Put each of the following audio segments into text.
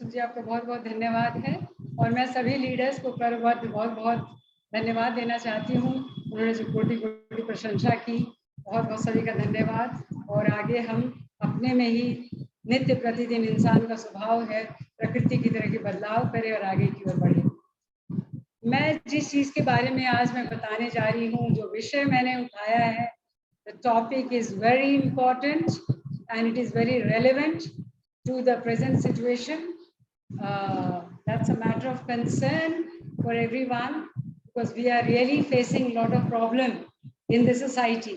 जी, आपका बहुत बहुत धन्यवाद है और मैं सभी लीडर्स को बहुत बहुत धन्यवाद देना चाहती हूँ। उन्होंने जो कोटि कोटि प्रशंसा की, बहुत बहुत सभी का धन्यवाद। और आगे हम अपने में ही नित्य प्रतिदिन इंसान का स्वभाव है प्रकृति की तरह की बदलाव करे और आगे की ओर बढ़े। मैं जिस चीज़ के बारे में आज मैं बताने जा रही हूँ, जो विषय मैंने उठाया है, the topic is very important and it is very relevant to the present situation. That's a matter of concern for everyone because we are really facing a lot of problem in the society.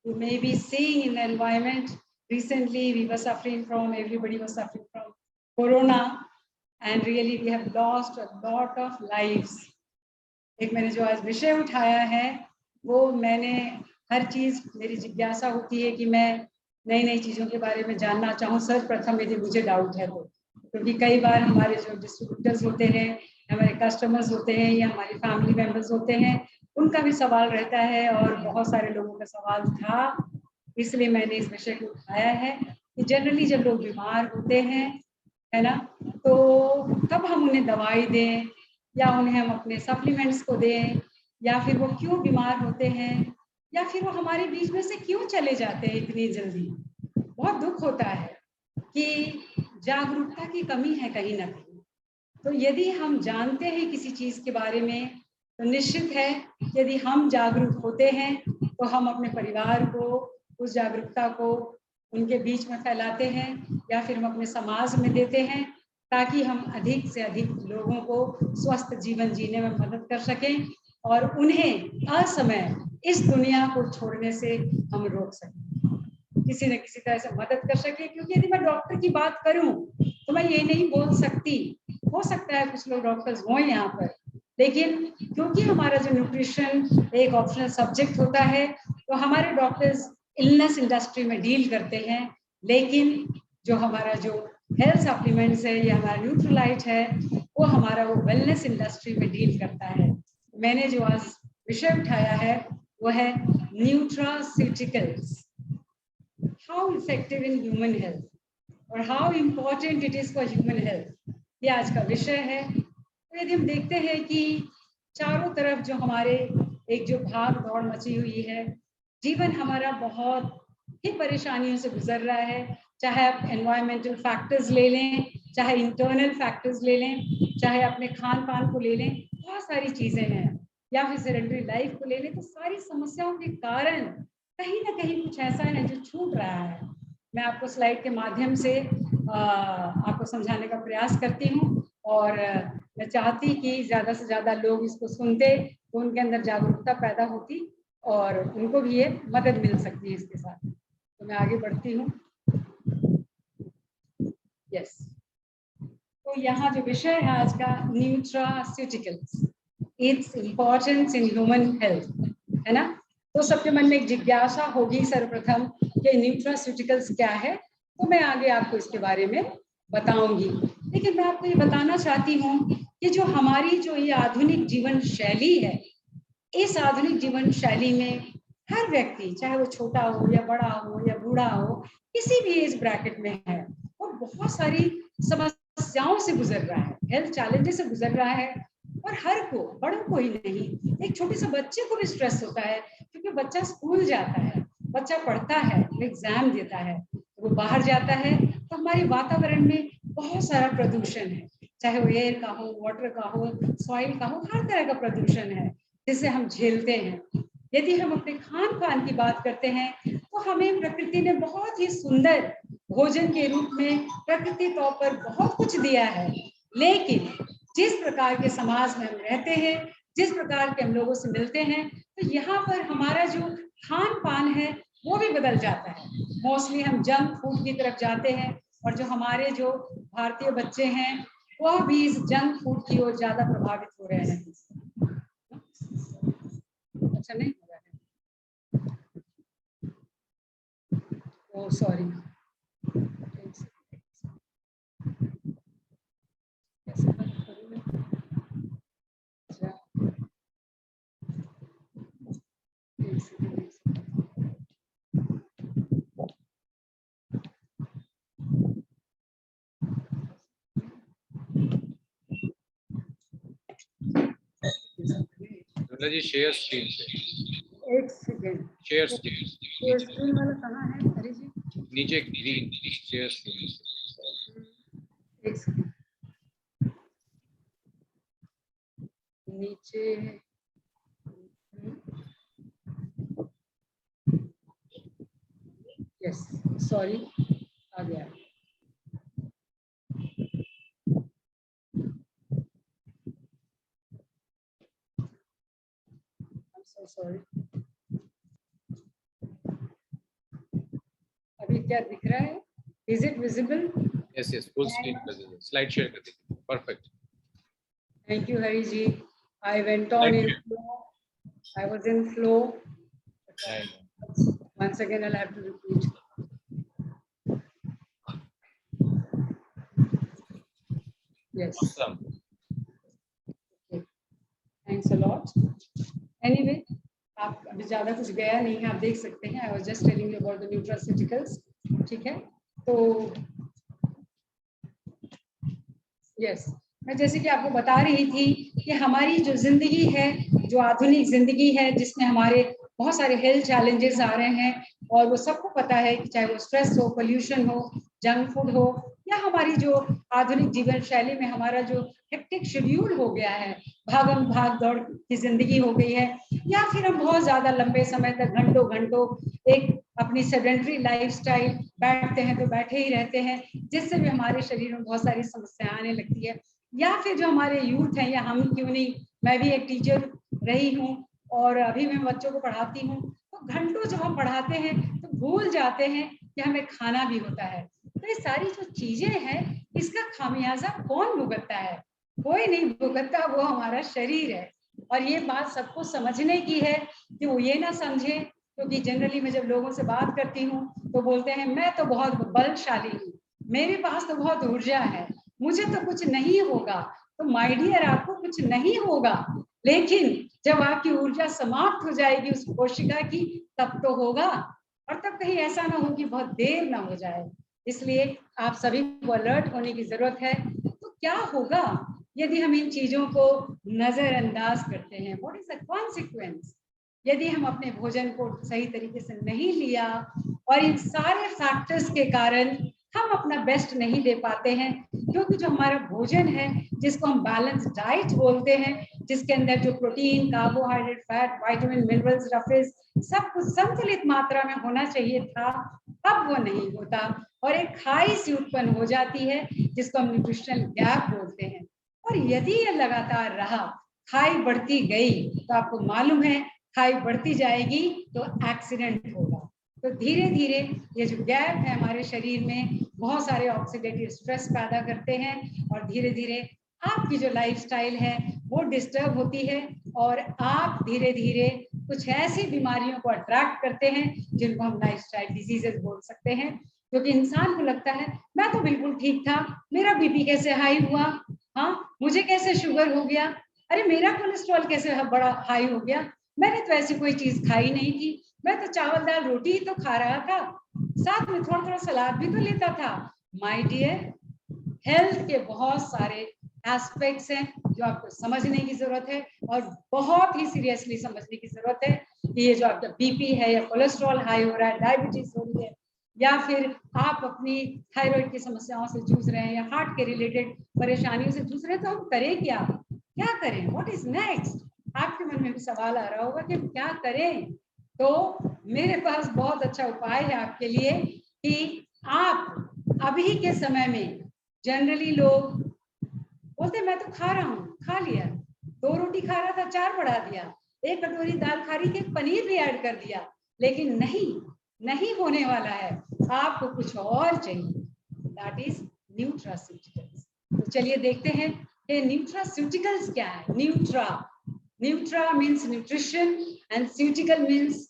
You may be seeing in the environment, recently we were suffering from, everybody was suffering from Corona, and really we have lost a lot of lives. एक मैंने जो आज विषय उठाया है वो मैंने हर चीज़ मेरी जिज्ञासा होती है कि मैं नई नई चीज़ों के बारे में जानना चाहूँ सर्वप्रथम यदि मुझे डाउट है तो, क्योंकि कई बार हमारे जो डिस्ट्रीब्यूटर्स होते हैं, हमारे कस्टमर्स होते हैं या हमारी फैमिली मेंबर्स होते हैं, उनका भी सवाल रहता है और बहुत सारे लोगों का सवाल था, इसलिए मैंने इस विषय को उठाया है कि जनरली जब लोग बीमार होते हैं, है ना, तो कब हम उन्हें दवाई दें या उन्हें हम अपने सप्लीमेंट्स को दें, या फिर वो क्यों बीमार होते हैं, या फिर वो हमारे बीच में से क्यों चले जाते हैं इतनी जल्दी। बहुत दुख होता है कि जागरूकता की कमी है कहीं ना कहीं। तो यदि हम जानते हैं किसी चीज़ के बारे में तो निश्चित है यदि हम जागरूक होते हैं तो हम अपने परिवार को उस जागरूकता को उनके बीच में फैलाते हैं या फिर हम अपने समाज में देते हैं ताकि हम अधिक से अधिक लोगों को स्वस्थ जीवन जीने में मदद कर सकें और उन्हें असमय इस दुनिया को छोड़ने से हम रोक सकें, किसी न किसी तरह से मदद कर सकें। क्योंकि यदि मैं डॉक्टर की बात करूं तो मैं ये नहीं बोल सकती, हो सकता है कुछ लोग डॉक्टर्स हों यहाँ पर, लेकिन क्योंकि हमारा जो न्यूट्रिशन एक ऑप्शनल सब्जेक्ट होता है तो हमारे डॉक्टर्स इलनेस इंडस्ट्री में डील करते हैं, लेकिन जो हमारा जो हेल्थ सप्लीमेंट्स है या हमारा न्यूट्रोलाइट है वो हमारा वो वेलनेस इंडस्ट्री में डील करता है। मैंने जो आज विषय उठाया है वो है nutraceuticals, how effective in human health और how important it is for human health, ये आज का विषय है। तो यदि हम देखते हैं कि चारों तरफ जो हमारे एक जो भाग दौड़ मची हुई है, जीवन हमारा बहुत ही परेशानियों से गुजर रहा है, चाहे आप एनवायरमेंटल फैक्टर्स ले लें, चाहे इंटरनल फैक्टर्स ले लें, चाहे अपने खान पान को ले लें, बहुत सारी चीज़ें हैं, या फिर सेडेंटरी लाइफ को ले लें, तो सारी समस्याओं के कारण कहीं ना कहीं कुछ ऐसा है जो छूट रहा है। मैं आपको स्लाइड के माध्यम से आपको समझाने का प्रयास करती हूँ और मैं चाहती कि ज़्यादा से ज़्यादा लोग इसको सुनते तो उनके अंदर जागरूकता पैदा होती और उनको भी ये मदद मिल सकती है इसके साथ। तो मैं आगे बढ़ती हूँ। यस, तो यहाँ जो विषय है आज का nutraceuticals, its importance in human health, है ना। तो सबके मन में एक जिज्ञासा होगी सर्वप्रथम कि न्यूट्रास्यूटिकल्स क्या है, तो मैं आगे आपको इसके बारे में बताऊंगी। लेकिन मैं आपको ये बताना चाहती हूँ कि जो हमारी जो ये आधुनिक जीवन शैली है, इस आधुनिक जीवन शैली में हर व्यक्ति, चाहे वो छोटा हो या बड़ा हो या बूढ़ा हो, किसी भी एज ब्रैकेट में है, वो बहुत सारी समस्याओं से गुजर रहा है, हेल्थ चैलेंजेस से गुजर रहा है। और हर को, बड़ों को ही नहीं, एक छोटे से बच्चे को भी स्ट्रेस होता है क्योंकि बच्चा स्कूल जाता है, बच्चा पढ़ता है, वो एग्जाम देता है, वो बाहर जाता है, तो हमारे वातावरण में बहुत सारा प्रदूषण है, चाहे वो एयर का हो, वाटर का हो, सॉइल का हो, हर तरह का प्रदूषण है जिसे हम झेलते हैं। यदि हम अपने खान पान की बात करते हैं तो हमें प्रकृति ने बहुत ही सुंदर भोजन के रूप में प्रकृति तौर पर बहुत कुछ दिया है, लेकिन जिस प्रकार के समाज में हम रहते हैं, जिस प्रकार के हम लोगों से मिलते हैं, तो यहाँ पर हमारा जो खान पान है वो भी बदल जाता है। मोस्टली हम जंक फूड की तरफ जाते हैं और जो हमारे जो भारतीय बच्चे हैं वह भी इस जंक फूड की ओर ज्यादा प्रभावित हो रहे हैं। अच्छा नहीं हो रहा है, ओह सॉरी, मतलब जी शेयर स्क्रीन से। एक सेकेंड, शेयर स्क्रीन वाला कहाँ है हरी जी? नीचे ग्रीन शेयर स्क्रीन से। एक सेकेंड, नीचे यस सॉरी आ गया। so sorry, अभी क्या दिख रहा है? Is it visible? Yes, yes, full screen कर दीजिए, स्लाइड शेयर कर दीजिए, perfect. Thank you, Hari ji. I went on in flow. I was in flow. Once again, I'll have to repeat. Yes. Awesome. Okay. Thanks a lot. Anyway, आप अभी ज्यादा कुछ गया नहीं है, आप देख सकते हैं। I was just telling you about the nutraceuticals. ठीक है, तो yes, मैं जैसे कि आपको बता रही थी कि हमारी जो जिंदगी है, जो आधुनिक जिंदगी है, जिसमें हमारे बहुत सारे हेल्थ चैलेंजेस आ रहे हैं, और वो सबको पता है कि चाहे वो स्ट्रेस हो, पोल्यूशन हो, जंक फूड हो, या हमारी जो आधुनिक जीवन शैली में हमारा जो हेक्टिक शेड्यूल हो गया है, भागम भाग दौड़ की जिंदगी हो गई है, या फिर हम बहुत ज्यादा लंबे समय तक घंटों घंटों एक अपनी सेडेंटरी लाइफस्टाइल, बैठते हैं तो बैठे ही रहते हैं, जिससे भी हमारे शरीर में बहुत सारी समस्याएं आने लगती है। या फिर जो हमारे यूथ हैं, या हम क्यों नहीं, मैं भी एक टीचर रही हूँ और अभी मैं बच्चों को पढ़ाती हूँ, तो घंटों जब हम पढ़ाते हैं तो भूल जाते हैं कि हमें खाना भी होता है। तो ये सारी जो चीजें हैं, इसका खामियाजा कौन भुगतता है? कोई नहीं भुगतता, वो हमारा शरीर है। और ये बात सबको समझने की है कि वो ये ना समझे, क्योंकि जनरली मैं जब लोगों से बात करती हूँ तो बोलते हैं मैं तो बहुत बलशाली हूँ, मेरे पास तो बहुत ऊर्जा है, मुझे तो कुछ नहीं होगा। तो माय डियर, आपको कुछ नहीं होगा, लेकिन जब आपकी ऊर्जा समाप्त हो जाएगी उस कोशिका की, तब तो होगा। और तब कहीं ऐसा ना हो कि बहुत देर ना हो जाए। इसलिए आप सभी को अलर्ट होने की जरूरत है। तो क्या होगा यदि हम इन चीजों को नजरअंदाज करते हैं? व्हाट इज द कॉन्सिक्वेंस यदि हम अपने भोजन को सही तरीके से नहीं लिया, और इन सारे फैक्टर्स के कारण हम अपना बेस्ट नहीं दे पाते हैं? क्योंकि जो हमारा भोजन है, जिसको हम बैलेंस डाइट बोलते हैं, जिसके अंदर जो protein, carbohydrate, fat, vitamin, minerals, roughage, सब कुछ संतुलित मात्रा में होना चाहिए था, अब वो नहीं होता, और एक खाई सी उत्पन्न हो जाती है, जिसको हम न्यूट्रिशनल गैप बोलते हैं। और यदि ये लगातार रहा, खाई बढ़ती गई, तो आपको मालूम है खाई बढ़ती जाएगी तो एक्सीडेंट होगा। तो धीरे धीरे ये जो गैप है हमारे शरीर में, बहुत सारे ऑक्सीडेटिव स्ट्रेस पैदा करते हैं, और धीरे धीरे आपकी जो लाइफस्टाइल है वो डिस्टर्ब होती है, और आप धीरे धीरे कुछ ऐसी बीमारियों को अट्रैक्ट करते हैं जिनको हम लाइफस्टाइल डिजीजेस बोल सकते हैं। क्योंकि इंसान को लगता है मैं तो बिल्कुल ठीक था, मेरा बीपी कैसे हाई हुआ, हाँ मुझे कैसे शुगर हो गया, अरे मेरा कोलेस्ट्रॉल कैसे बड़ा हाई हो गया, मैंने तो ऐसी कोई चीज खाई नहीं थी, मैं तो चावल दाल रोटी ही तो खा रहा था, साथ में थोड़ा थोड़ा सलाद भी तो लेता था। माय डियर, हेल्थ के बहुत सारे एस्पेक्ट्स हैं जो आपको समझने की जरूरत है, और बहुत ही सीरियसली समझने की जरूरत है कि ये जो आपका बीपी है, या कोलेस्ट्रॉल हाई हो रहा है, डायबिटीज हो रही है, या फिर आप अपनी थायराइड की समस्याओं से जूझ रहे हैं, या हार्ट के रिलेटेड परेशानियों से जूझ रहे हैं, तो हम करें क्या करें? What is next? आपके मन में भी सवाल आ रहा होगा कि क्या करें। तो मेरे पास बहुत अच्छा उपाय है आपके लिए कि आप अभी के समय में, जनरली लोग बोलते मैं तो खा रहा हूँ, खा लिया, 2 रोटी खा रहा था 4 बढ़ा दिया, 1 कटोरी दाल खा रही थी, पनीर भी ऐड कर दिया, लेकिन नहीं होने वाला है, आपको कुछ और चाहिए, दैट इज न्यूट्रास्यूटिकल्स। तो चलिए देखते हैं कि न्यूट्रास्यूटिकल्स क्या है। Nutra means nutrition and Ceutical means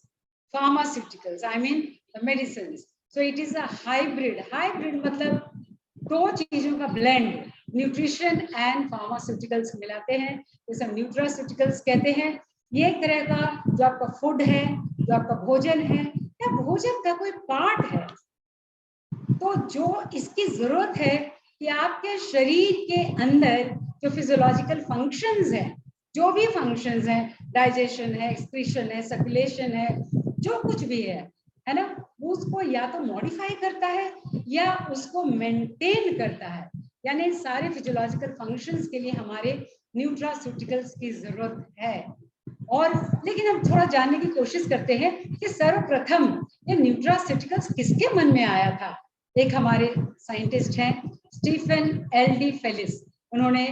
pharmaceuticals, I mean the medicines. So it is a hybrid मतलब 2 चीजों का blend, न्यूट्रिशन एंड फार्मास्यूटिकल्स मिलाते हैं, जैसे न्यूट्रास्यूटिकल्स कहते हैं। ये एक तरह का जो आपका फूड है, जो आपका भोजन है, या भोजन का कोई पार्ट है, तो जो इसकी जरूरत है कि आपके शरीर के अंदर जो फिजियोलॉजिकल फंक्शंस हैं जो भी फंक्शंस हैं, डाइजेशन है, एक्सक्रीशन है, सर्कुलेशन है, जो कुछ भी है ना, उसको या तो मॉडिफाई करता है या उसको मेंटेन करता है। यानी इन सारे फिजियोलॉजिकल फंक्शंस के लिए हमारे न्यूट्रास्यूटिकल्स की जरूरत है। और लेकिन हम थोड़ा जानने की कोशिश करते हैं कि सर्वप्रथम ये न्यूट्रास्यूटिकल्स किसके मन में आया था। एक हमारे साइंटिस्ट हैं स्टीफन एल.डी. फेलिस, उन्होंने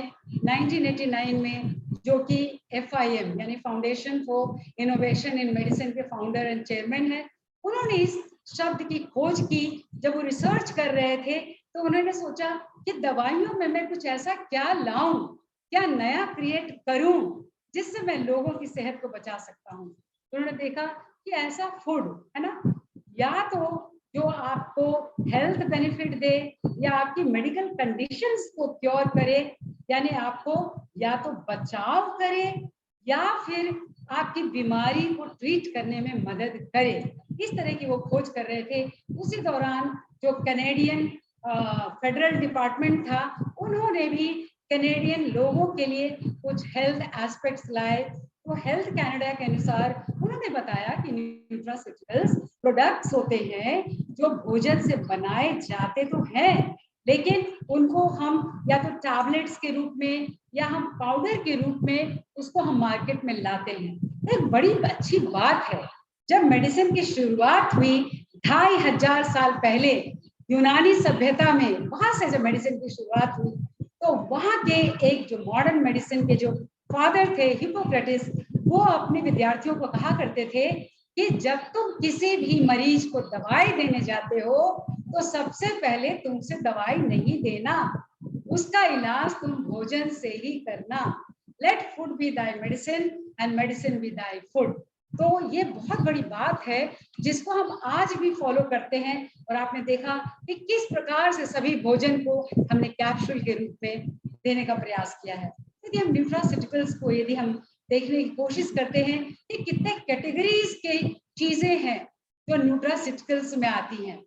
1989 में, जो कि FIM यानी foundation for innovation in medicine के फाउंडर एंड चेयरमैन है, उन्होंने इस शब्द की खोज की। जब वो रिसर्च कर रहे थे तो उन्होंने सोचा कि दवाइयों में मैं कुछ ऐसा क्या लाऊं, क्या नया क्रिएट करूं जिससे मैं लोगों की सेहत को बचा सकता हूं। तो उन्होंने देखा कि ऐसा फूड है ना, या तो जो आपको हेल्थ बेनिफिट दे या आपकी मेडिकल कंडीशंस को क्योर करे, यानी आपको या तो बचाव करे या फिर आपकी बीमारी को ट्रीट करने में मदद करे। इस तरह की वो खोज कर रहे थे। उसी दौरान जो कनेडियन फेडरल डिपार्टमेंट था, उन्होंने भी कनेडियन लोगों के लिए कुछ हेल्थ एस्पेक्ट्स लाए। तो हेल्थ कनाडा के अनुसार उन्होंने बताया कि न्यूट्रास्यूटिकल्स प्रोडक्ट्स होते हैं जो भोजन से बनाए जाते तो हैं, लेकिन उनको हम या तो टैबलेट्स के रूप में या हम पाउडर के रूप में उसको हम मार्केट में लाते हैं। एक बड़ी अच्छी बात है, जब मेडिसिन की शुरुआत हुई 2500 साल पहले यूनानी सभ्यता में, वहां से जब मेडिसिन की शुरुआत हुई तो वहां के एक जो मॉडर्न मेडिसिन के जो फादर थे हिप्पोक्रेटिस, वो अपने विद्यार्थियों को कहा करते थे कि जब तुम किसी भी मरीज को दवाई देने जाते हो तो सबसे पहले तुमसे दवाई नहीं देना, उसका इलाज तुम भोजन से ही करना। Let food be thy medicine and medicine be thy food. तो ये बहुत बड़ी बात है जिसको हम आज भी फॉलो करते हैं। और आपने देखा कि किस प्रकार से सभी भोजन को हमने कैप्सूल के रूप में देने का प्रयास किया है। यदि हम न्यूट्रास्यूटिकल्स को यदि हम देखने की कोशिश करते हैं कि कितने कैटेगरीज के चीजें हैं जो न्यूट्रास्यूटिकल्स में आती हैं,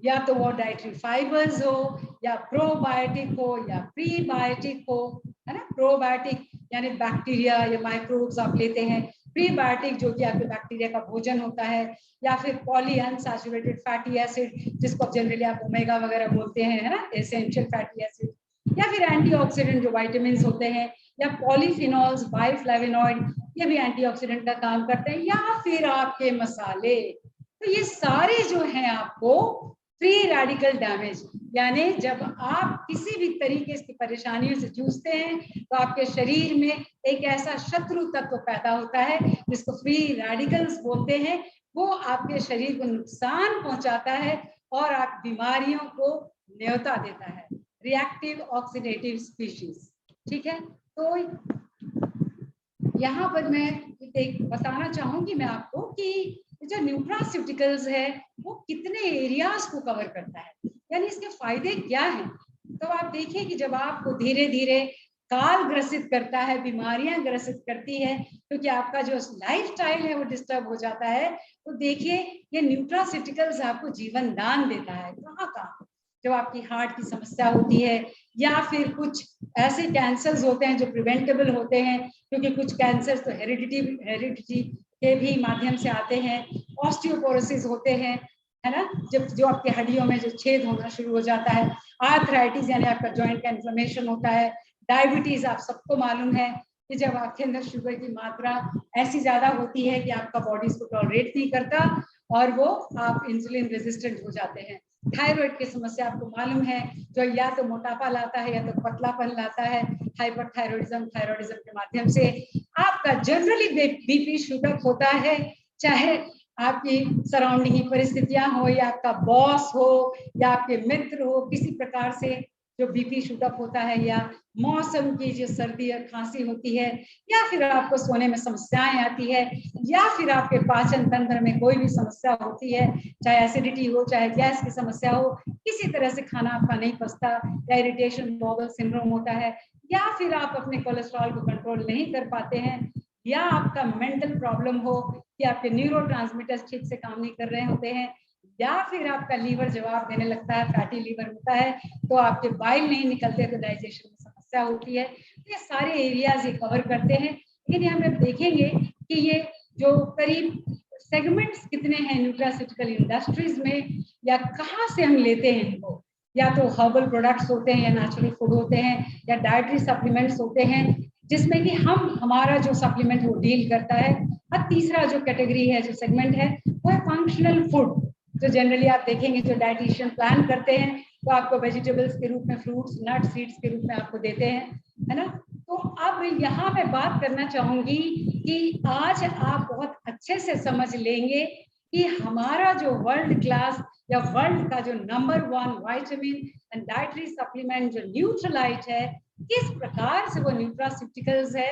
या तो वो डाइटरी फाइबर्स हो या प्रोबायोटिक हो या प्रीबायोटिक हो, है ना। प्रोबायोटिक यानी बैक्टीरिया या माइक्रोब्स आप लेते हैं, प्रीबायोटिक जो कि आपके बैक्टीरिया का भोजन होता है, या फिर पॉली अनसैचुरेटेड फैटी एसिड जिसको जनरली आप ओमेगा वगैरह बोलते हैं, है ना, एसेंशियल फैटी एसिड, या फिर एंटीऑक्सीडेंट जो विटामिन्स होते हैं, या पॉलीफिनॉल्स, बाइफ्लेवोनॉइड, ये भी एंटीऑक्सीडेंट का काम करते हैं, या फिर आपके मसाले। तो ये सारे जो हैं आपको फ्री रेडिकल डैमेज, यानी जब आप किसी भी तरीके की परेशानियों से जूझते हैं तो आपके शरीर में एक ऐसा शत्रु तत्व पैदा होता है जिसको फ्री रेडिकल्स बोलते हैं। वो आपके शरीर को नुकसान पहुंचाता है और आप बीमारियों को न्योता देता है, रिएक्टिव ऑक्सीडेटिव स्पीशीज। ठीक है, तो यहाँ पर मैं बताना चाहूंगी मैं आपको कि जो न्यूट्रास्यूटिकल्स है वो कितने एरियाज को कवर करता है, यानी इसके फायदे क्या हैं। तो आप देखिए कि जब आपको धीरे धीरे काल ग्रसित करता है, बीमारियां ग्रसित करती है, क्योंकि आपका जो लाइफस्टाइल है वो डिस्टर्ब हो जाता है, तो देखिए ये न्यूट्रास्यूटिकल्स आपको जीवन दान देता है। कहाँ कहाँ, जब आपकी हार्ट की समस्या होती है, या फिर कुछ ऐसे कैंसर्स होते हैं जो प्रिवेंटेबल होते हैं, क्योंकि कुछ कैंसर्स तो हेरिडिटी के भी माध्यम से आते हैं, ऑस्टियोपोरोसिस होते हैं, है ना, जब जो आपके हड्डियों में जो छेद होना शुरू हो जाता है, आर्थराइटिस यानी आपका जॉइंट का इन्फ्लेमेशन होता है, डायबिटीज आप सबको मालूम है कि जब आपके अंदर शुगर की मात्रा ऐसी ज्यादा होती है कि आपका बॉडी इसको टॉलरेट नहीं करता और वो आप इंसुलिन रेजिस्टेंट हो जाते हैं। थायराइड की समस्या आपको मालूम है, जो या तो मोटापा लाता है या तो पतलापन लाता है, हाइपरथायरॉइडिज्म थायराइडिज्म के माध्यम से आपका जनरली बीपी शूट होता है, चाहे आपकी सराउंडिंग की परिस्थितियां हो या आपका बॉस हो या आपके मित्र हो, किसी प्रकार से जो बीपी शूटअप होता है, या मौसम की जो सर्दी और खांसी होती है, या फिर आपको सोने में समस्याएं आती है, या फिर आपके पाचन तंत्र में कोई भी समस्या होती है, चाहे एसिडिटी हो चाहे गैस की समस्या हो, किसी तरह से खाना आपका नहीं पचता, या इरिटेशन बॉवल सिंड्रोम होता है, या फिर आप अपने कोलेस्ट्रॉल को कंट्रोल नहीं कर पाते हैं, या आपका मेंटल प्रॉब्लम हो कि आपके न्यूरोट्रांसमीटर्स ठीक से काम नहीं कर रहे होते हैं, या फिर आपका लीवर जवाब देने लगता है, फैटी लीवर होता है, तो आपके बाइल नहीं निकलते तो डाइजेशन में समस्या होती है। ये सारे एरियाज ये कवर करते हैं। लेकिन यहाँ पे देखेंगे कि ये जो करीब सेगमेंट्स कितने हैं न्यूट्रास्यूटिकल इंडस्ट्रीज में, या कहाँ से हम लेते हैं इनको, या तो हर्बल प्रोडक्ट्स होते हैं, या नेचुरल फूड होते हैं, या डाइटरी सप्लीमेंट्स होते हैं, जिसमें कि हमारा जो सप्लीमेंट वो डील करता है। और तीसरा जो कैटेगरी है, जो सेगमेंट है, वो है फंक्शनल फूड, जो जनरली आप देखेंगे जो डाइटिशियन प्लान करते हैं तो आपको वेजिटेबल्स के रूप में फ्रूट्स, नट्स, सीड्स के रूप में आपको देते हैं, है ना। तो अब यहाँ मैं बात करना चाहूंगी कि आज आप बहुत अच्छे से समझ लेंगे कि हमारा जो वर्ल्ड क्लास या वर्ल्ड का जो number 1 vitamin and dietary supplement जो न्यूट्रलाइट है, किस प्रकार से वो न्यूट्रास्यूटिकल्स है।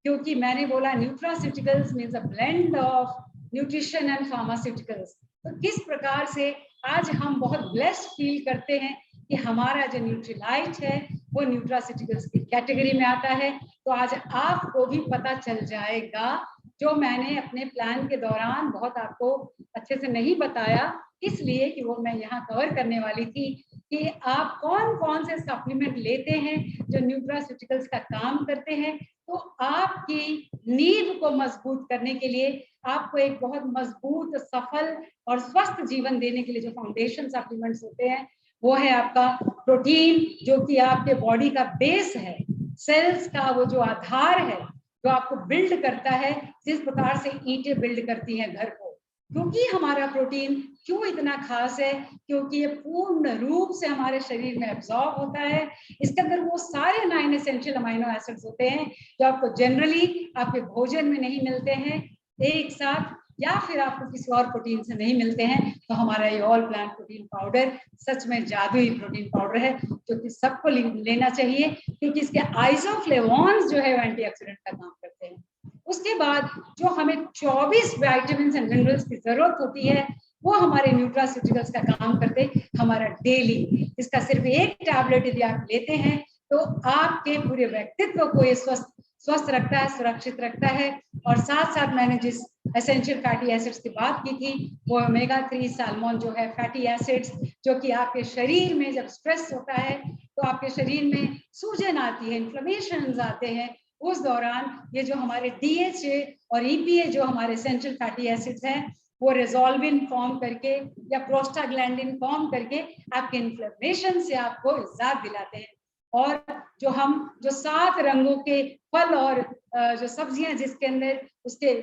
क्योंकि मैंने बोला nutraceuticals means a blend of nutrition and pharmaceuticals. तो किस प्रकार से आज हम बहुत ब्लेस्ड फील करते हैं कि हमारा जो न्यूट्रीलाइट है वो न्यूट्रास्यूटिकल्स की कैटेगरी में आता है। तो आज आपको भी पता चल जाएगा, जो मैंने अपने प्लान के दौरान बहुत आपको अच्छे से नहीं बताया, इसलिए कि वो मैं यहाँ कवर करने वाली थी कि आप कौन कौन से सप्लीमेंट लेते हैं जो न्यूट्रास्यूटिकल्स का काम करते हैं। तो आपकी नींव को मजबूत करने के लिए, आपको एक बहुत मजबूत, सफल और स्वस्थ जीवन देने के लिए जो फाउंडेशन सप्लीमेंट्स होते हैं, वो है आपका प्रोटीन, जो कि आपके बॉडी का बेस है, सेल्स का वो जो आधार है, जो आपको बिल्ड करता है, जिस प्रकार से ईंटें बिल्ड करती हैं घर को। क्योंकि हमारा प्रोटीन क्यों इतना खास है, क्योंकि ये पूर्ण रूप से हमारे शरीर में एब्जॉर्ब होता है। इसके अंदर वो सारे 9 एसेंशियल अमीनो एसिड्स होते हैं जो आपको जनरली आपके भोजन में नहीं मिलते हैं एक साथ, या फिर आपको किसी और प्रोटीन से नहीं मिलते हैं। तो हमारा ये ऑल प्लांट प्रोटीन पाउडर सच में जादुई प्रोटीन पाउडर है, जो कि सबको लेना चाहिए, क्योंकि इसके आइसोफ्लेवोन्स जो है एंटीऑक्सीडेंट का काम करते हैं। उसके बाद जो हमें 24 विटामिन्स एंड मिनरल्स की जरूरत होती है, वो हमारे न्यूट्रास्यूटिकल्स का काम करते हमारा डेली। इसका सिर्फ एक टैबलेट यदि आप लेते हैं तो आपके पूरे व्यक्तित्व को ये स्वस्थ रखता है, सुरक्षित रखता है। और साथ साथ मैंने जिस एसेंशियल फैटी एसिड्स की बात की थी, वो ओमेगा 3 सैल्मोन जो है फैटी एसिड्स, जो कि आपके शरीर में जब स्ट्रेस होता है तो आपके शरीर में सूजन आती है, इन्फ्लेमेशन आते हैं, उस दौरान ये जो हमारे DHA और EPA जो हमारे एसेंशियल फैटी एसिड्स हैं, वो रेजोल्विन फॉर्म करके या प्रोस्टाग्लैंडिन फॉर्म करके आपके इन्फ्लेमेशन से आपको इजाफा दिलाते हैं। और जो 7 रंगों के फल और जो सब्जियां जिसके अंदर उसके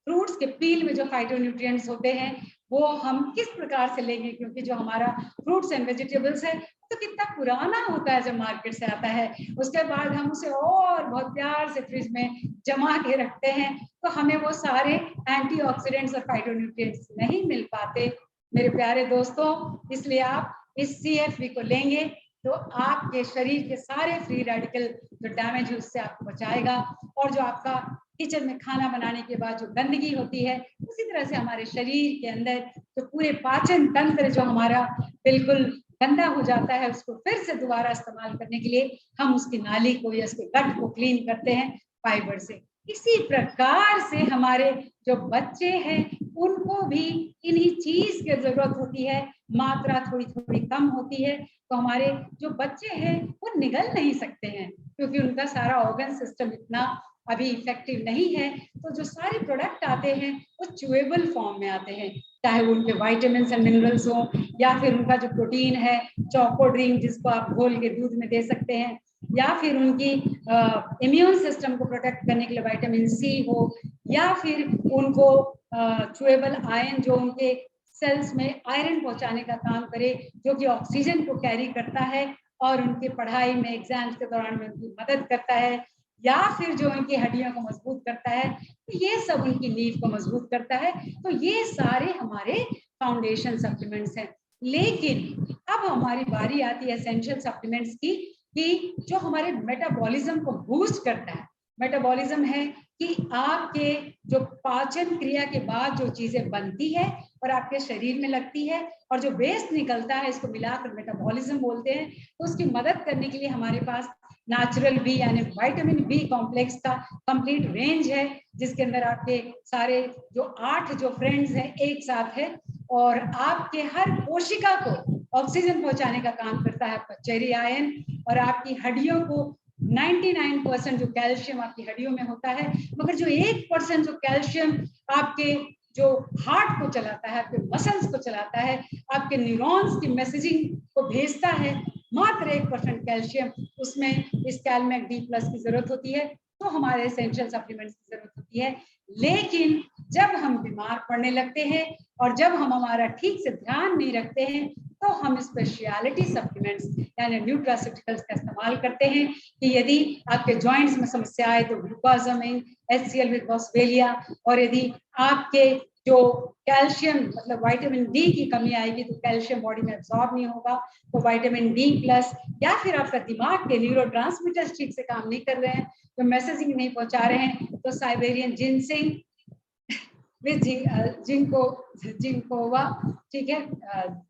फ्रूट्स के पील में जो फाइटोन्यूट्रिएंट्स होते हैं, वो हम किस प्रकार से लेंगे, क्योंकि जो हमारा फ्रूट्स एंड वेजिटेबल्स है तो कितना पुराना होता है जब मार्केट से आता है, उसके बाद हम उसे और बहुत प्यार से फ्रिज में जमा के रखते हैं, तो हमें वो सारे एंटीऑक्सीडेंट्स और फाइटोन्यूट्रिएंट्स नहीं मिल पाते मेरे प्यारे दोस्तों। इसलिए आप इस CFV को लेंगे तो आपके शरीर के सारे फ्री रेडिकल जो डैमेज है उससे आपको बचाएगा। और जो आपका किचन में खाना बनाने के बाद जो गंदगी होती है, उसी तरह से हमारे शरीर के अंदर तो पूरे पाचन तंत्र जो हमारा बिल्कुल गंदा हो जाता है, उसको फिर से दोबारा इस्तेमाल करने के लिए हम उसकी नाली को या उसके गट को क्लीन करते हैं फाइबर से। इसी प्रकार से हमारे जो बच्चे हैं उनको भी इन्हीं चीज की जरूरत होती है, मात्रा थोड़ी थोड़ी कम होती है, तो हमारे जो बच्चे हैं वो निगल नहीं सकते हैं, क्योंकि उनका सारा ऑर्गन सिस्टम इतना अभी इफेक्टिव नहीं है। तो जो सारे प्रोडक्ट आते हैं वो च्यूएबल फॉर्म में आते हैं, चाहे वो उनके विटामिन्स एंड मिनरल्स हो, या फिर उनका जो प्रोटीन है चोको ड्रिंक जिसको आप घोल के दूध में दे सकते हैं, या फिर उनकी इम्यून सिस्टम को प्रोटेक्ट करने के लिए विटामिन C हो, या फिर उनको च्यूएबल आयरन जो उनके सेल्स में आयरन पहुंचाने का काम करे, जो कि ऑक्सीजन को कैरी करता है और उनकी पढ़ाई में एग्जाम्स के दौरान में उनकी मदद करता है, या फिर जो उनकी हड्डियों को मजबूत करता है, तो ये सब उनकी नींव को मजबूत करता है। तो ये सारे हमारे फाउंडेशन सप्लीमेंट्स हैं। लेकिन अब हमारी बारी आती है एसेंशियल सप्लीमेंट्स की, कि जो हमारे मेटाबॉलिज्म को बूस्ट करता है। मेटाबॉलिज्म है कि आपके जो पाचन क्रिया के बाद जो चीजें बनती है और आपके शरीर में लगती है, और जो वेस्ट निकलता है, इसको मिलाकर मेटाबॉलिज्म बोलते हैं। तो उसकी मदद करने के लिए हमारे पास नेचुरल B यानी विटामिन B कॉम्प्लेक्स का कंप्लीट रेंज है, जिसके अंदर आपके सारे जो 8 जो फ्रेंड्स हैं एक साथ है, और आपके हर कोशिका को ऑक्सीजन पहुंचाने का काम करता है आपका चेरी आयन, और आपकी हड्डियों को 99% जो कैल्शियम आपकी हड्डियों में होता है, मगर जो 1% जो कैल्शियम आपके जो हार्ट को चलाता है, आपके मसल्स को चलाता है, आपके न्यूरॉन्स की मैसेजिंग को भेजता है, मात्र 1% कैल्शियम, उसमें इस कैलमैक डी प्लस की जरूरत होती है, तो हमारे एसेंशियल सप्लीमेंट्स की जरूरत होती है। लेकिन जब हम बीमार पड़ने लगते हैं और जब हम हमारा ठीक से ध्यान नहीं रखते हैं, तो हम स्पेशलिटी सप्लीमेंट्स यानी न्यूट्रास्यूटिकल्स का इस्तेमाल करते हैं कि यदि आपके जॉइंट्स में समस्या आए तो ग्लूकोसामिन, HCl विद बॉस्वेलिया, और यदि आपके जो कैल्शियम मतलब विटामिन डी की कमी आएगी तो कैल्शियम बॉडी में एब्जॉर्ब नहीं होगा, तो विटामिन डी प्लस, या फिर आपका दिमाग के न्यूरोट्रांसमीटर्स ठीक से काम नहीं कर रहे हैं, तो मैसेजिंग नहीं पहुंचा रहे हैं, तो साइबेरियन जिनसिंग विद जिंकोवा, ठीक है,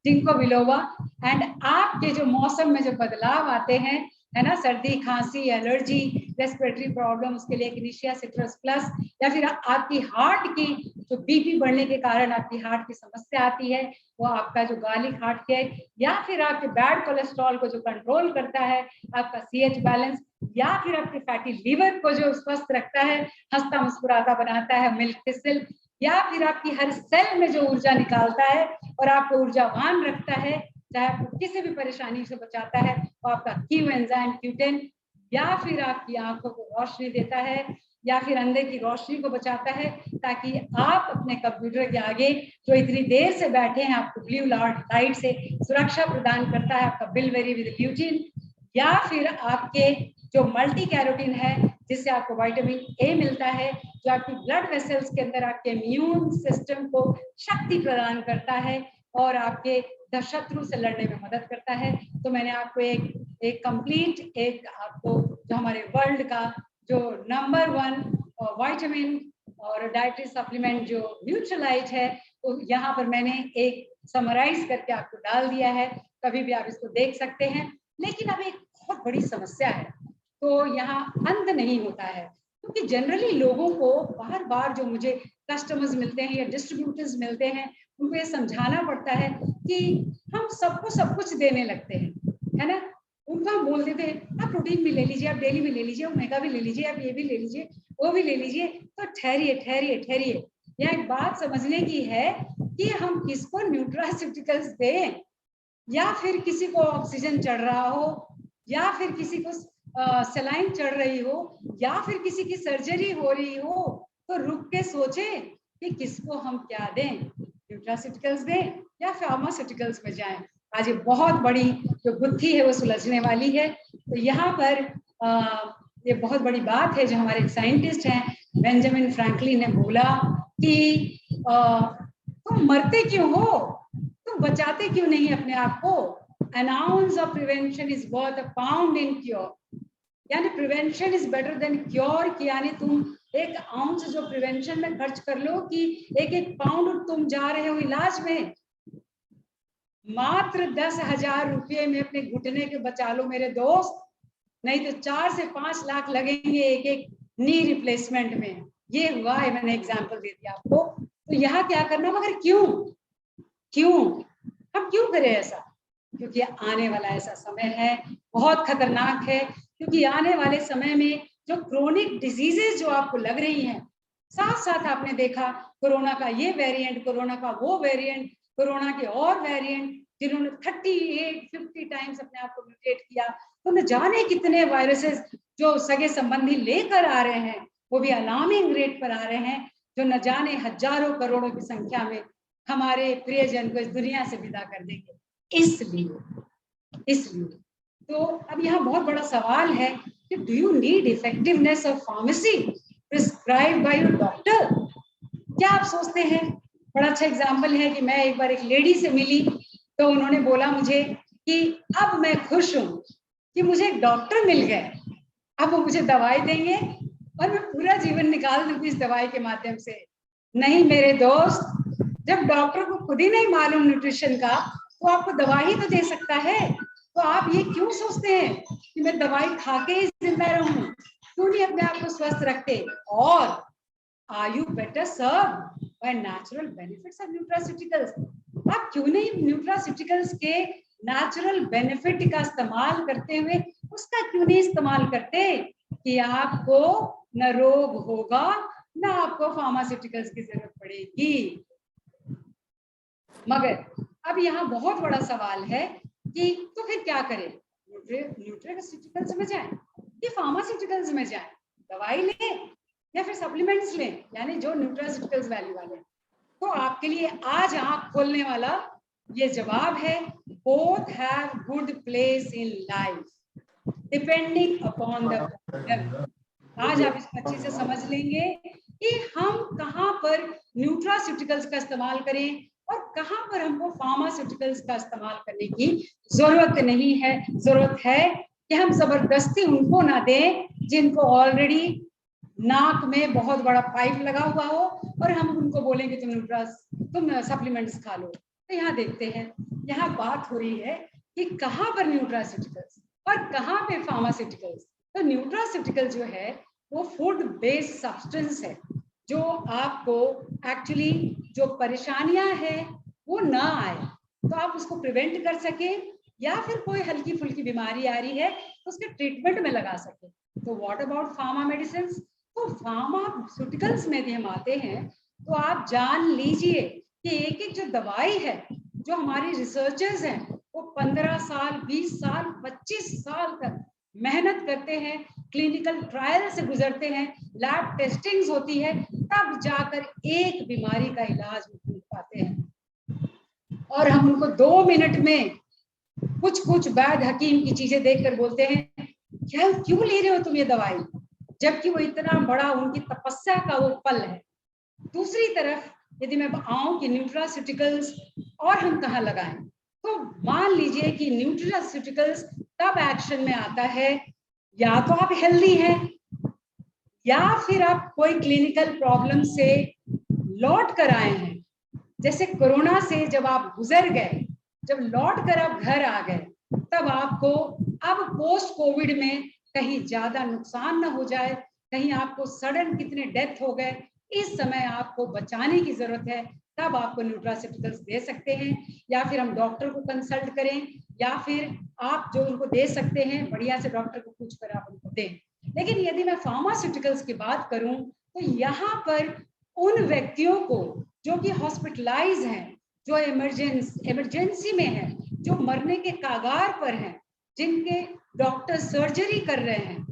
जिंको बिलोवा, एंड आपके जो मौसम में जो बदलाव आते हैं, है ना, सर्दी, खांसी, एलर्जी, रेस्पिरेटरी प्रॉब्लम, उसके लिए इग्निशिया सिट्रस प्लस, या फिर आपकी हार्ट की जो बीपी बढ़ने के कारण आपकी हार्ट की समस्या आती है, वो आपका जो गार्लिक हार्ट केयर, या फिर आपके बैड कोलेस्ट्रॉल को जो कंट्रोल करता है, आपका CH बैलेंस, या फिर आपके फैटी लीवर को जो स्वस्थ रखता है, हंसता मुस्कुराता बनाता है मिल्क थिसल, या फिर आपकी हर सेल में जो ऊर्जा निकालता है और आपको ऊर्जावान रखता है, चाहे आपको किसी भी परेशानी से बचाता है, वो आपका क्यू एंजाइम Q10, या फिर आपकी आंखों को रोशनी देता है, या फिर अंदर की रोशनी को बचाता है, ताकि आप अपने कंप्यूटर के आगे जो इतनी देर से बैठे हैं, आपको ब्लू लाइट से सुरक्षा प्रदान करता है, आपका बिलबेरी विद ल्यूटिन, या फिर आपके जो मल्टी कैरोटीन है जिससे आपको विटामिन ए मिलता है, जो आपकी ब्लड वेसल्स के अंदर आपके इम्यून सिस्टम को शक्ति प्रदान करता है और आपके शत्रु से लड़ने में मदद करता है। तो मैंने आपको एक कंप्लीट एक आपको जो हमारे वर्ल्ड का जो नंबर 1 विटामिन और डाइटरी सप्लीमेंट जो न्यूट्रलाइट है, तो यहाँ पर मैंने एक समराइज करके आपको डाल दिया है, कभी भी आप इसको देख सकते हैं। लेकिन अब एक बहुत बड़ी समस्या है, तो यहाँ अंत नहीं होता है, क्योंकि जनरली लोगों को बार बार जो मुझे कस्टमर्स मिलते हैं या डिस्ट्रीब्यूटर्स मिलते हैं, उनको ये समझाना पड़ता है कि हम सबको सब कुछ देने लगते हैं, है ना। उनको हम बोल देते हैं आप प्रोटीन भी ले लीजिए, आप डेली भी ले लीजिए, ओमेगा भी ले लीजिए, आप ये भी ले लीजिए, वो भी ले लीजिए, तो ठहरिए ठहरिए ठहरिए, यह एक बात समझने की है कि हम किसको न्यूट्रास्यूटिकल्स दें, या फिर किसी को ऑक्सीजन चढ़ रहा हो, या फिर किसी को सलाइन चढ़ रही हो, या फिर किसी की सर्जरी हो रही हो, तो रुक के सोचे कि किसको हम क्या दें, न्यूट्रास्यूटिकल्स दें या फार्मास्यूटिकल्स में जाएं। आज ये बहुत बड़ी जो बुद्धि है वो सुलझने वाली है। तो यहाँ पर ये बहुत बड़ी बात है जो हमारे साइंटिस्ट हैं बेंजामिन फ्रैंकलिन ने बोला कि तुम मरते क्यों हो, तुम बचाते क्यों नहीं अपने आप को। An ounce of prevention is worth a pound in cure, यानी prevention is better than cure, कि यानी तुम एक आउंस जो प्रिवेंशन में खर्च कर लो कि एक पाउंड तुम जा रहे हो इलाज में, मात्र 10,000 रुपये में अपने घुटने के बचा लो मेरे दोस्त, नहीं तो 4 से 5 लाख लगेंगे एक नी रिप्लेसमेंट में। ये हुआ है, मैंने एग्जांपल दे दिया आपको। तो यहाँ क्या करना, मगर क्यों हम क्यों करें ऐसा, क्योंकि आने वाला ऐसा समय है बहुत खतरनाक है, क्योंकि आने वाले समय में जो क्रोनिक डिजीजेस जो आपको लग रही हैं, साथ साथ आपने देखा कोरोना का ये वेरिएंट, कोरोना का वो वेरिएंट, कोरोना के और वेरिएंट जिन्होंने 38-50 टाइम्स अपने आप को म्यूटेट किया, तो न जाने कितने वायरसेस जो सगे संबंधी लेकर आ रहे हैं, वो भी अलार्मिंग रेट पर आ रहे हैं, जो न जाने हजारों करोड़ों की संख्या में हमारे प्रियजन को इस दुनिया से विदा कर देंगे। इसलिए तो अब यहाँ बहुत बड़ा सवाल है कि do you need effectiveness of pharmacy prescribe by your doctor. क्या आप सोचते हैं, बड़ा अच्छा एग्जांपल है कि मैं एक बार एक लेडी से मिली, तो उन्होंने बोला मुझे कि अब मैं खुश हूँ कि मुझे एक डॉक्टर मिल गए, अब वो मुझे दवाई देंगे और मैं पूरा जीवन निकाल दूंगी इस दवाई के माध्यम से। नहीं मेरे दोस्त, जब डॉक्टर को खुद ही नहीं मालूम न्यूट्रिशन का, तो आपको दवाई तो दे सकता है। तो आप ये क्यों सोचते हैं कि मैं दवाई खा के ही जिंदा रहूं, क्यों नहीं अपने आप को स्वस्थ रखते। और are you better serve by natural benefits of nutraceuticals. आप क्यों नहीं न्यूट्रास्यूटिकल्स के नेचुरल बेनिफिट का इस्तेमाल करते हुए उसका क्यों नहीं इस्तेमाल करते कि आपको न रोग होगा न आपको फार्मास्यूटिकल्स की जरूरत पड़ेगी। मगर अब यहाँ बहुत बड़ा सवाल है कि तो फिर क्या करें, न्यूट्रास्यूटिकल्स में जाएं कि फार्मास्यूटिकल्स में जाएं, दवाई लें या फिर सप्लीमेंट्स लें, यानी जो न्यूट्रास्यूटिकल्स वैल्यू वाले। तो आपके लिए आज आंख खोलने वाला ये जवाब है, both have good place in life depending upon the problem. आज आप इसको अच्छे से समझ लेंगे कि हम कहाँ पर न्यूट्रास्यूटिकल्स का इस्तेमाल करें और कहाँ पर हमको फार्मास्यूटिकल्स का इस्तेमाल करने की जरूरत नहीं है। जरूरत है कि हम जबरदस्ती उनको ना दें जिनको ऑलरेडी नाक में बहुत बड़ा पाइप लगा हुआ हो और हम उनको बोलेंगे तुम सप्लीमेंट्स खा लो। तो यहाँ देखते हैं, यहाँ बात हो रही है कि कहाँ पर न्यूट्रास्यूटिकल्स और कहाँ पे फार्मास्यूटिकल्स। तो न्यूट्रास्यूटिकल जो है वो फूड बेस्ड सब्सटेंस है जो आपको एक्चुअली जो परेशानियां हैं वो ना आए, तो आप उसको प्रिवेंट कर सके, या फिर कोई हल्की फुल्की बीमारी आ रही है तो उसके ट्रीटमेंट में लगा सके। तो व्हाट अबाउट फार्मा मेडिसिन? तो फार्मास्यूटिकल्स में भी हम आते हैं तो आप जान लीजिए कि एक एक जो दवाई है, जो हमारे रिसर्चर्स हैं वो 15 साल 20 साल 25 साल तक मेहनत करते हैं, क्लिनिकल ट्रायल से गुजरते हैं, लैब टेस्टिंग्स होती है, तब जाकर एक बीमारी का इलाज ढूंढ पाते हैं। और हम उनको 2 मिनट में कुछ वैद्य हकीम की चीजें देखकर बोलते हैं क्या क्यों ले रहे हो तुम ये दवाई, जबकि वो इतना बड़ा उनकी तपस्या का वो फल है। दूसरी तरफ यदि मैं आऊं कि न्यूट्रास्यूटिकल्स और हम कहाँ लगाएं, तो मान लीजिए कि न्यूट्रास्यूटिकल्स तब एक्शन में आता है या तो आप हेल्दी हैं या फिर आप कोई क्लिनिकल प्रॉब्लम से लौट कर आए हैं। जैसे कोरोना से जब आप गुजर गए, जब लौट कर आप घर आ गए, तब आपको अब पोस्ट कोविड में कहीं ज्यादा नुकसान ना हो जाए, कहीं आपको सडन कितने डेथ हो गए, इस समय आपको बचाने की जरूरत है, तब आपको न्यूट्रास्यूटिकल्स दे सकते हैं। या फिर हम डॉक्टर को कंसल्ट करें, या फिर आप जो उनको दे सकते हैं बढ़िया से डॉक्टर को पूछ कर आप उनको दें। लेकिन यदि मैं फार्मास्यूटिकल्स की बात करूं तो यहाँ पर उन व्यक्तियों को जो कि हॉस्पिटलाइज हैं, जो इमरजेंसी में है, जो मरने के कागार पर हैं, जिनके डॉक्टर सर्जरी कर रहे हैं,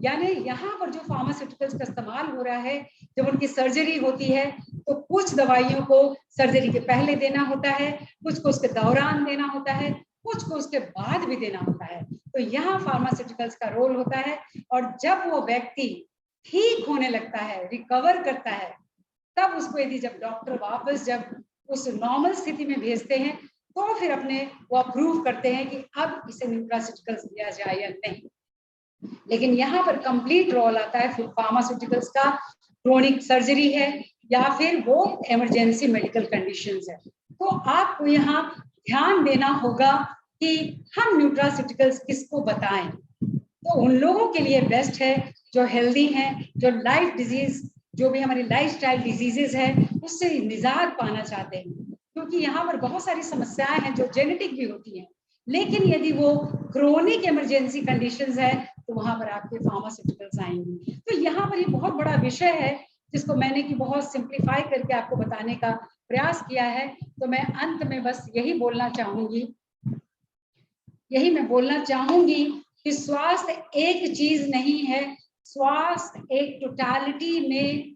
यानी यहाँ पर जो फार्मास्यूटिकल्स का इस्तेमाल हो रहा है, जब उनकी सर्जरी होती है तो कुछ दवाइयों को सर्जरी के पहले देना होता है, कुछ को उसके दौरान देना होता है, कुछ को उसके बाद भी देना होता है। तो यहाँ फार्मास्यूटिकल्स का रोल होता है। और जब वो व्यक्ति ठीक होने लगता है, रिकवर करता है, तब उसको यदि जब डॉक्टर वापस जब उस नॉर्मल स्थिति में भेजते हैं तो फिर अपने वो अप्रूव करते हैं कि अब इसे न्यूट्रास्यूटिकल्स दिया जाए या नहीं। लेकिन यहाँ पर कंप्लीट रोल आता है फार्मास्यूटिकल्स का, क्रोनिक सर्जरी है या फिर वो इमरजेंसी मेडिकल कंडीशंस है। तो आपको यहाँ ध्यान देना होगा कि हम न्यूट्रास्यूटिकल्स किसको बताएं। तो उन लोगों के लिए बेस्ट है जो हेल्दी हैं, जो लाइफ डिजीज, जो भी हमारी लाइफस्टाइल डिजीजेस है उससे निजात पाना चाहते हैं, क्योंकि यहाँ पर बहुत सारी समस्याएं हैं जो जेनेटिक भी होती हैं। लेकिन यदि वो क्रोनिक इमरजेंसी कंडीशंस है तो वहां पर आपके फार्मास्यूटिकल्स आएंगे। तो यहाँ पर ये बहुत बड़ा विषय है जिसको मैंने कि बहुत सिंप्लीफाई करके आपको बताने का प्रयास किया है। तो मैं अंत में बस यही बोलना चाहूंगी कि स्वास्थ्य एक चीज नहीं है, स्वास्थ्य एक टोटालिटी में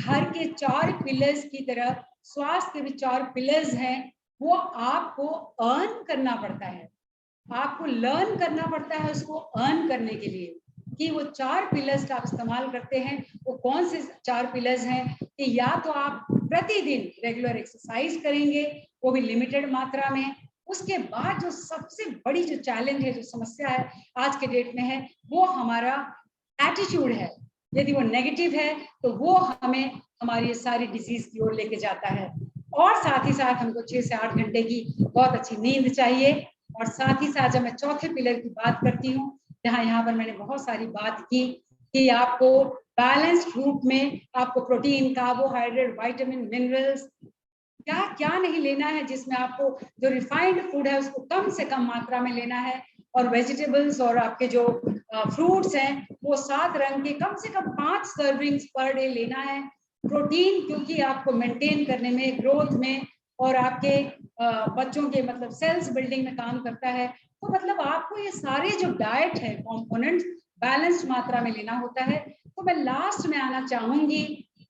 घर के 4 पिलर्स की तरह स्वास्थ्य के भी 4 पिलर्स हैं, वो आपको अर्न करना पड़ता है, आपको लर्न करना पड़ता है उसको अर्न करने के लिए, कि वो 4 पिलर्स का आप इस्तेमाल करते हैं। वो कौन से 4 पिलर्स हैं कि या तो आप प्रतिदिन रेगुलर एक्सरसाइज करेंगे, वो भी लिमिटेड मात्रा में। उसके बाद जो सबसे बड़ी जो चैलेंज है, जो समस्या है आज के डेट में है, वो हमारा एटीट्यूड है। यदि वो नेगेटिव है तो वो हमें हमारी सारी डिजीज की ओर लेके जाता है। और साथ ही साथ हमको 6 से 8 घंटे की बहुत अच्छी नींद चाहिए। और साथ ही साथ जब मैं चौथे पिलर की बात करती हूँ, जहाँ यहाँ पर मैंने बहुत सारी बात की कि आपको बैलेंस्ड रूप में आपको प्रोटीन, कार्बोहाइड्रेट, विटामिन, मिनरल्स क्या क्या नहीं लेना है, जिसमें आपको जो रिफाइंड फूड है उसको कम से कम मात्रा में लेना है, और वेजिटेबल्स और आपके जो फ्रूट्स हैं वो 7 रंग के कम से कम 5 सर्विंग्स पर डे लेना है। प्रोटीन क्योंकि आपको मेंटेन करने में, ग्रोथ में और आपके बच्चों के मतलब सेल्स बिल्डिंग में काम करता है। तो मतलब आपको ये सारे जो डाइट है कंपोनेंट्स बैलेंस्ड मात्रा में लेना होता है। तो मैं लास्ट में आना चाहूंगी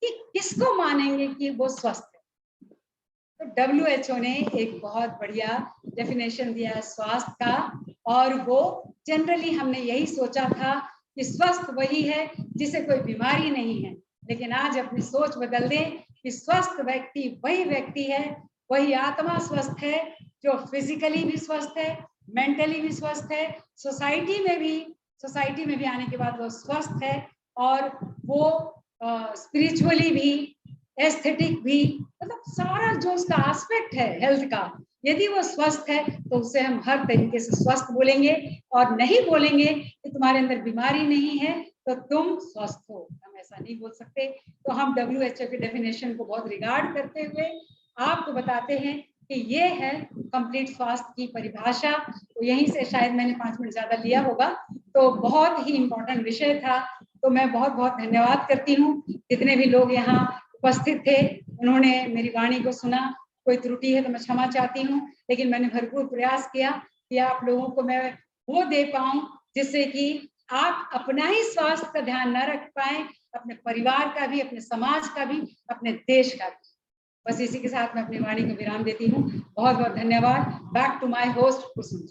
कि किसको मानेंगे कि वो स्वस्थ है। तो WHO ने एक बहुत बढ़िया डेफिनेशन दिया है स्वास्थ्य का, और वो जनरली हमने यही सोचा था कि स्वस्थ वही है जिसे कोई बीमारी नहीं है, लेकिन आज अपनी सोच बदल दें कि स्वस्थ व्यक्ति वही व्यक्ति है, वही आत्मा स्वस्थ है जो फिजिकली भी स्वस्थ है, मेंटली भी स्वस्थ है, सोसाइटी में भी आने के बाद वो स्वस्थ है, और वो स्पिरिचुअली भी, एस्थेटिक भी, मतलब सारा जो उसका एस्पेक्ट है हेल्थ का, यदि वो स्वस्थ है तो उसे हम हर तरीके से स्वस्थ बोलेंगे, और नहीं बोलेंगे कि तुम्हारे अंदर बीमारी नहीं है तो तुम स्वस्थ हो, हम ऐसा नहीं बोल सकते। तो हम WHO के डेफिनेशन को बहुत रिगार्ड करते हुए आपको बताते हैं कि ये है कंप्लीट स्वास्थ्य की परिभाषा। तो यहीं से शायद मैंने 5 मिनट ज्यादा लिया होगा, तो बहुत ही इम्पोर्टेंट विषय था। तो मैं बहुत बहुत धन्यवाद करती हूँ जितने भी लोग यहाँ उपस्थित थे, उन्होंने मेरी वाणी को सुना। कोई त्रुटि है तो मैं क्षमा चाहती हूँ, लेकिन मैंने भरपूर प्रयास किया कि आप लोगों को मैं वो दे पाऊं जिससे कि आप अपना ही स्वास्थ्य का ध्यान न रख पाए, अपने परिवार का भी, अपने समाज का भी, अपने देश का भी। बस इसी के साथ मैं अपनी वाणी को विराम देती हूँ। बहुत बहुत धन्यवाद। Back to my host Kusum.